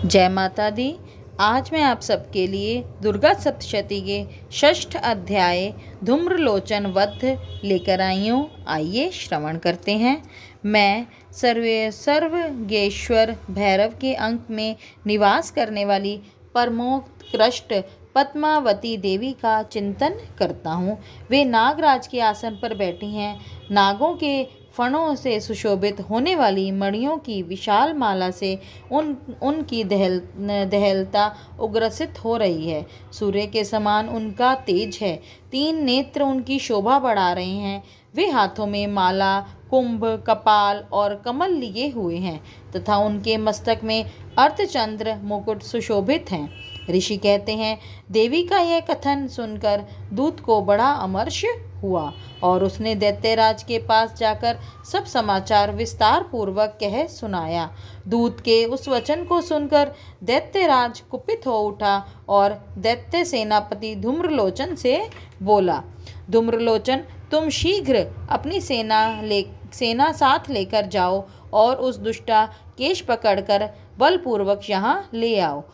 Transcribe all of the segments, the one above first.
जय माता दी। आज मैं आप सबके लिए दुर्गा सप्तशती के षष्ठ अध्याय धूम्रलोचन वध लेकर आई हूँ। आइए श्रवण करते हैं। मैं सर्वज्ञेश्वर भैरव के अंक में निवास करने वाली परमोत्कृष्ट पद्मावती देवी का चिंतन करता हूँ। वे नागराज के आसन पर बैठी हैं। नागों के फणों से सुशोभित होने वाली मणियों की विशाल माला से उनकी दहलता उग्रसित हो रही है। सूर्य के समान उनका तेज है। 3 नेत्र उनकी शोभा बढ़ा रहे हैं। वे हाथों में माला, कुंभ, कपाल और कमल लिए हुए हैं तथा उनके मस्तक में अर्धचंद्र मुकुट सुशोभित हैं। ऋषि कहते हैं, देवी का यह कथन सुनकर दूत को बड़ा अमर्ष हुआ और उसने दैत्यराज के पास जाकर सब समाचार विस्तार पूर्वक कह सुनाया। दूत के उस वचन को सुनकर दैत्यराज कुपित हो उठा और दैत्य सेनापति धूम्रलोचन से बोला, धूम्रलोचन, तुम शीघ्र अपनी सेना साथ लेकर जाओ और उस दुष्टा केश पकड़कर बलपूर्वक यहाँ ले आओ।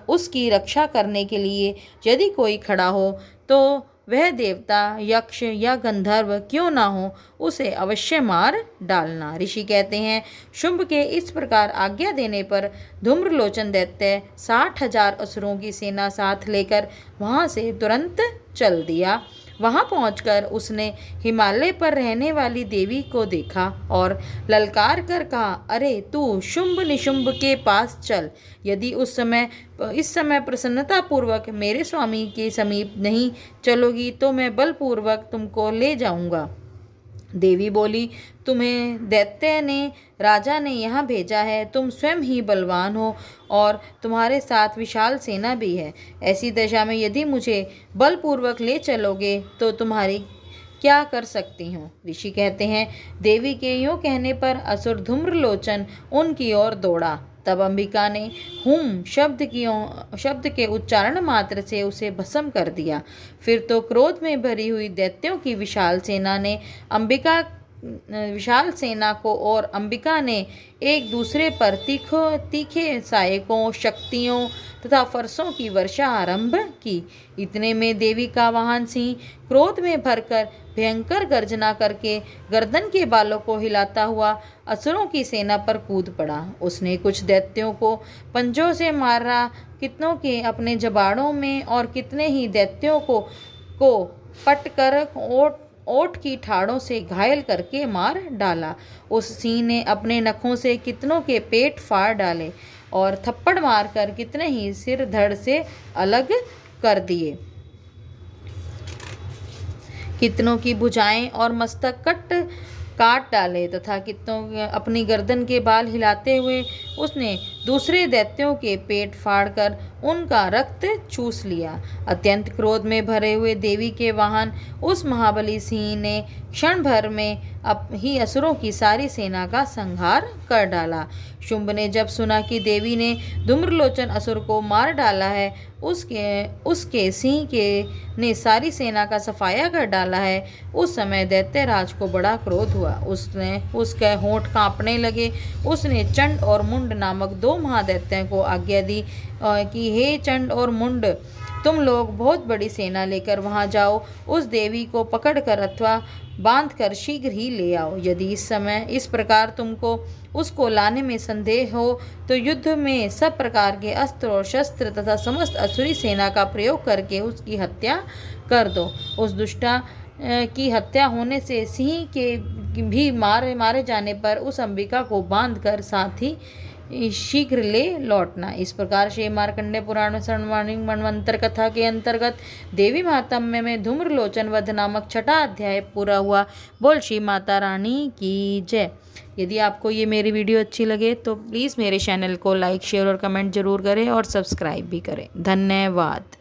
उसकी रक्षा करने के लिए यदि कोई खड़ा हो तो वह देवता, यक्ष या गंधर्व क्यों ना हो, उसे अवश्य मार डालना। ऋषि कहते हैं, शुंभ के इस प्रकार आज्ञा देने पर धूम्रलोचन दैत्य 60,000 असुरों की सेना साथ लेकर वहाँ से तुरंत चल दिया। वहाँ पहुंचकर उसने हिमालय पर रहने वाली देवी को देखा और ललकार कर कहा, अरे तू शुंभ निशुंभ के पास चल। यदि इस समय प्रसन्नतापूर्वक मेरे स्वामी के समीप नहीं चलोगी तो मैं बलपूर्वक तुमको ले जाऊंगा। देवी बोली, तुम्हें दैत्य ने राजा ने यहाँ भेजा है। तुम स्वयं ही बलवान हो और तुम्हारे साथ विशाल सेना भी है। ऐसी दशा में यदि मुझे बलपूर्वक ले चलोगे तो तुम्हारी क्या कर सकती हूँ। ऋषि कहते हैं, देवी के यूँ कहने पर असुर धूम्रलोचन उनकी ओर दौड़ा। तब अंबिका ने हुम शब्द के उच्चारण मात्र से उसे भस्म कर दिया। फिर तो क्रोध में भरी हुई दैत्यों की विशाल सेना को और अंबिका ने एक दूसरे पर तीखे सहायकों, शक्तियों तथा फरसों की वर्षा आरंभ की। इतने में देवी का वाहन सिंह क्रोध में भरकर भयंकर गर्जना करके गर्दन के बालों को हिलाता हुआ असुरों की सेना पर कूद पड़ा। उसने कुछ दैत्यों को पंजों से मारा, कितनों के अपने जबाड़ों में और कितने ही दैत्यों को पटकर ओठ की ठाड़ों से घायल करके मार डाला। उस सिंह ने अपने नखों से कितनों के पेट फाड़ डाले और थप्पड़ मारकर कितने ही सिर धड़ से अलग कर दिए। कितनों की भुजाएं और मस्तक काट डाले तथा कितनों अपनी गर्दन के बाल हिलाते हुए उसने दूसरे दैत्यों के पेट फाड़कर उनका रक्त चूस लिया। अत्यंत क्रोध में भरे हुए देवी के वाहन उस महाबली सिंह ने क्षण भर में ही असुरों की सारी सेना का संहार कर डाला। शुंभ ने जब सुना कि देवी ने धूम्रलोचन असुर को मार डाला है, उसके सिंह ने सारी सेना का सफाया कर डाला है, उस समय दैत्यराज को बड़ा क्रोध हुआ। उसके होंठ कांपने लगे। उसने चंड और मुंड नामक 2 महादैत्यों को आज्ञा दी कि हे चंड और मुंड, तुम लोग बहुत बड़ी सेना लेकर वहां जाओ। उस देवी को पकड़कर अथवा बांधकर शीघ्र ही ले आओ। यदि इस प्रकार तुमको उसको लाने में संदेह हो तो युद्ध में सब प्रकार के अस्त्र और शस्त्र तथा समस्त असुरी सेना का प्रयोग करके उसकी हत्या कर दो। उस दुष्टा की हत्या होने से सिंह के भी मारे जाने पर उस अंबिका को बांधकर साथ ही शीघ्र ले लौटना। इस प्रकार श्री मार्कंडेय पुराण में सर्वमानिक मनवंतर कथा के अंतर्गत देवी महात्म्य में धूम्रलोचन वध नामक 6वां अध्याय पूरा हुआ। बोल श्री माता रानी की जय। यदि आपको ये मेरी वीडियो अच्छी लगे तो प्लीज़ मेरे चैनल को लाइक, शेयर और कमेंट जरूर करें और सब्सक्राइब भी करें। धन्यवाद।